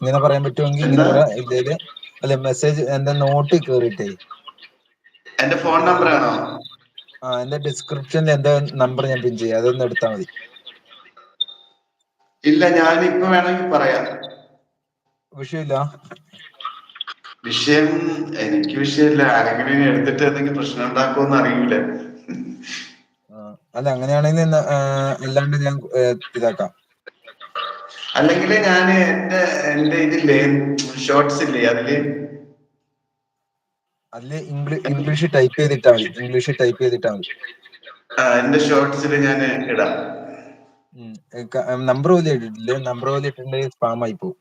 ഇങ്ങനെ പറയാൻ പറ്റുമെങ്കിൽ ഇങ്ങനെ എന്താ പറയാം. ഇല്ലേല് അല്ലെ മെസ്സേജ് എന്റെ നോട്ട് കേറിയിട്ടേ എന്റെ ഫോൺ നമ്പർ ആണോ? എന്റെ ഡിസ്ക്രിപ്ഷനിൽ എന്റെ നമ്പർ ഞാൻ പിൻ ചെയ്യാം, അതൊന്ന് എടുത്താൽ മതി. ഇല്ല, ഞാനിപ്പോ വേണമെങ്കിൽ പറയാം. വിഷയമില്ല. വിഷയം എനിക്ക് വിഷയമില്ല. ആരെങ്കിലും എടുത്തിട്ട് എന്തെങ്കിലും പ്രശ്നം ഉണ്ടാക്കുമെന്ന് അറിയില്ല. അല്ല അങ്ങനെയാണെങ്കിൽ അല്ലാണ്ട് ഞാൻ ഇതാക്കാം. അല്ലെങ്കിൽ ഞാൻ എന്റെ ഇതില്ലേ, ഷോർട്സ് ഇല്ലേ, അതില് ഇംഗ്ലീഷ് ടൈപ്പ് ചെയ്തിട്ടാ മതി. ഇംഗ്ലീഷ് ടൈപ്പ് ചെയ്തിട്ടാ മതി. എന്റെ ഷോർട്സിൽ ഞാൻ ഇടാം. നമ്പർ പോലെ ഇട്ടിട്ടില്ലേ? നമ്പർ പോലെ ഇട്ടിട്ടുണ്ടെങ്കിൽ സ്പാം ആയി പോകും.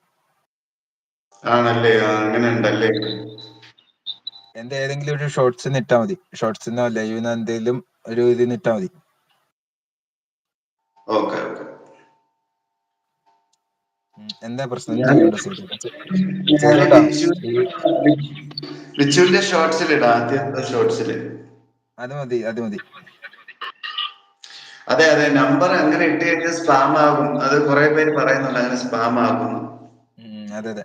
ആണല്ലേ? അങ്ങനെ ഉണ്ടല്ലേ? എന്റെ ഏതെങ്കിലും ഒരു ഷോർട്സിന് ഇട്ടാ മതി. ഷോർട്സിനോ ലൈവിനോ എന്തെങ്കിലും ഒരു ഇതിന് ഇട്ടാ മതി. Okay okay. എന്താ പ്രശ്നം ചോദിക്കണ്ട സേതോട്ടാ. വിച്ചുവിന്റെ ഷോർട്സിൽ ഇടാം, ആദ്യത്തെ ഷോർട്സില്. അത് മതി, അത് മതി. അതെ അതെ, നമ്പർ അങ്ങനെ ഇട്ട് കഴിഞ്ഞാൽ സ്പാം ആകും. അത് കുറെ പേര് പറയുന്നുണ്ട് അങ്ങനെ സ്പാം ആകുന്നു. അതെ അതെ,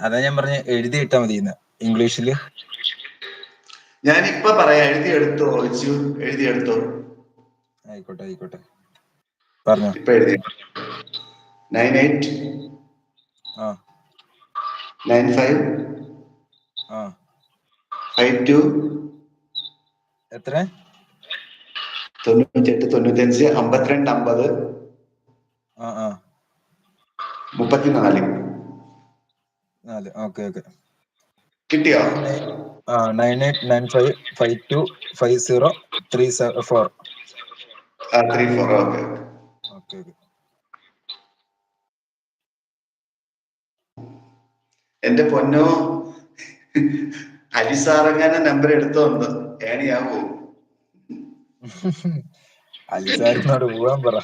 അതാ ഞാൻ പറഞ്ഞ എഴുതി ഇട്ടാ മതി ഇംഗ്ലീഷില്. ഞാനിപ്പോ പറയാം, എഴുതിയെടുത്തോ വിച്ചു, എഴുതിയെടുത്തോ. ആയിക്കോട്ടെ ആയിക്കോട്ടെ, പറഞ്ഞോ. ഇപ്പൊ എഴുതി 98 95 52 എത്ര? 98 95 52 50 34. Okay okay. കിട്ടിയോ? 9895525034. 34. ഓക്കെ. Okay okay. എന്റെ പൊന്നോ, അലിസാറങ്ങാനെ നമ്പർ എടുത്തോന്ന് ഏണിയാവോ? അലിസാറിനോട് പോവാൻ പറ.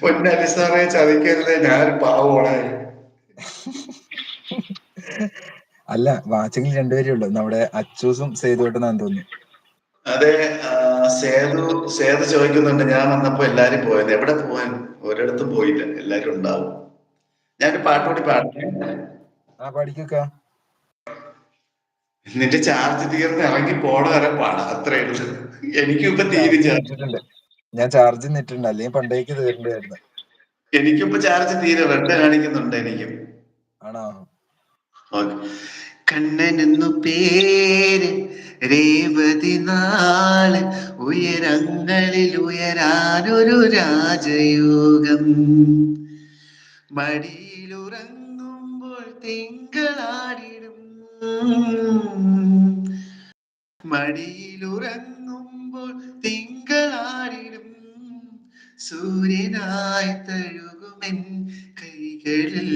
പൊന്നലിസാറെ ചതിക്കരുതേ, ഞാൻ പാവോളെ. അല്ല, വാച്ചിങ്ങിൽ രണ്ടുപേരേ ഉള്ളൂ, നമ്മുടെ അച്ചൂസും സേതുവേട്ടനാന്ന് തോന്നുന്നു. അതെ, സേതു ചോദിക്കുന്നുണ്ട്, ഞാൻ വന്നപ്പോ എല്ലാരും പോയത്. എവിടെ പോവാൻ? ഒരിടത്തും പോയില്ല, എല്ലാരും ഉണ്ടാവും. ഞാനൊരു പാട്ടുകൂടി പാടട്ടെ. പഠിക്ക. നിന്റെ ചാർജ് തീർന്ന് ഇറങ്ങി പോണ വരെ പാടാം, അത്രേ ഉള്ളൂ. എനിക്കും ഇപ്പൊ തീരും ചാർജ്. ഞാൻ ചാർജ് നിന്നിട്ടുണ്ട്, അല്ലെങ്കിൽ പണ്ടേക്ക് തീരണ്ടായിരുന്നു. എനിക്കിപ്പോ ചാർജ് തീരെ റെഡ് കാണിക്കുന്നുണ്ട് എനിക്കും. ആണോ? കണ്ണനെന്നു പേര്, രേവതി നാള്, ഉയരങ്ങളിൽ ഉയരാനൊരു രാജയോഗം. മടിയിലുറങ്ങുമ്പോൾ തിങ്കളാടിടും, മടിയിലുറങ്ങുമ്പോൾ തിങ്കളാടിടും, സൂര്യനായി തഴുകുമെൻ കൈകളിൽ.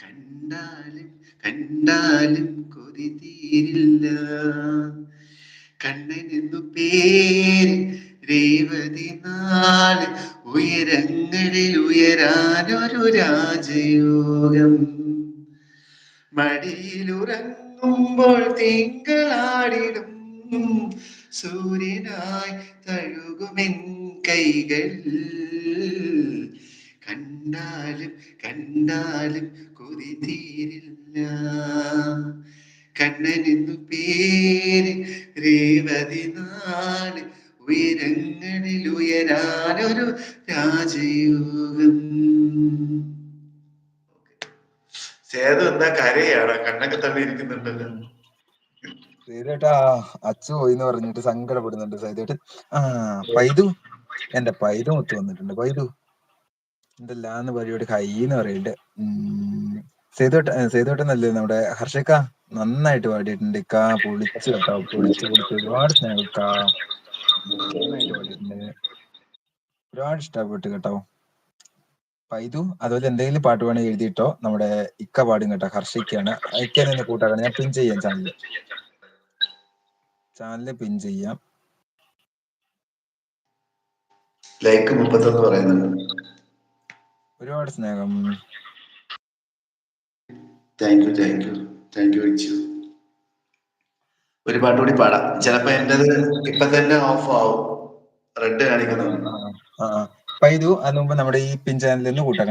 കണ്ടാലും കണ്ടാലും കൊതി തീരില്ല. കണ്ണനെന്നു പേര്, രേവതി നാള്, ഉയരങ്ങളിൽ ഉയരാനൊരു രാജയോഗം. മടിയിലുറങ്ങുമ്പോൾ തിങ്കളാടിടും, സൂര്യനായി തഴുകുമെൻ കൈകളിൽ. കണ്ടാലും കണ്ടാലും കൊതി തീരില്ല. കണ്ണനെന്നു പേര്, രേവതി നാള്, ഉയരങ്ങളിൽ ഉയരാനൊരു രാജയോഗം. സേതു എന്താ കരയാണ്? കണ്ണൊക്കെ തള്ളി ഇരിക്കുന്നുണ്ടല്ലോ. സേതുവേട്ടാ, അച്ചു പോയിന്ന് പറഞ്ഞിട്ട് സങ്കടപ്പെടുന്നുണ്ട് സേതുവേട്ടൻ. പൈതു, എന്റെ പൈതു മുത്ത് വന്നിട്ടുണ്ട്. പൈതു എന്തെല്ലാന്ന് പരിപാടി കൈന്ന് പറയുന്നുണ്ട്. സേതുവേട്ടനല്ലേ നമ്മുടെ ഹർഷക്ക, നന്നായിട്ട് പാടിയിട്ടുണ്ട്. പൊളിച്ചു കേട്ടോ, പൊളിച്ച് ഒരുപാട് സ്നേഹം. നന്നായിട്ട് പാടിയിട്ടുണ്ട്, ഒരുപാട് ഇഷ്ടപ്പെട്ടു കേട്ടോ. പൈതു അതുപോലെ എന്തെങ്കിലും പാട്ട് വേണമെങ്കിൽ എഴുതിയിട്ടോ, നമ്മുടെ ഇക്ക പാടും കേട്ടോ. ഹർഷിക്കാണ്, ഇക്ക നിന്ന് കൂട്ടാക്കണം. ഞാൻ പിൻ ചെയ്യാം, ചാനലില് പിൻ ചെയ്യാം. ലൈക്ക് 31 പറയുന്നുണ്ട്. ഒരുപാട് സ്നേഹം. Thank you Vichu. ഒരു പാട്ടുകൂടി പാടാം. ചിലപ്പോ എന്റേത് ഇപ്പൊ തന്നെ ഓഫ് ആവും, റെഡ് കാണിക്കുന്നുണ്ട്. പൈതു അതിന് മുമ്പ് നമ്മുടെ ഈ പിൻ ചാനലിൽ നിന്ന് കൂട്ടാം.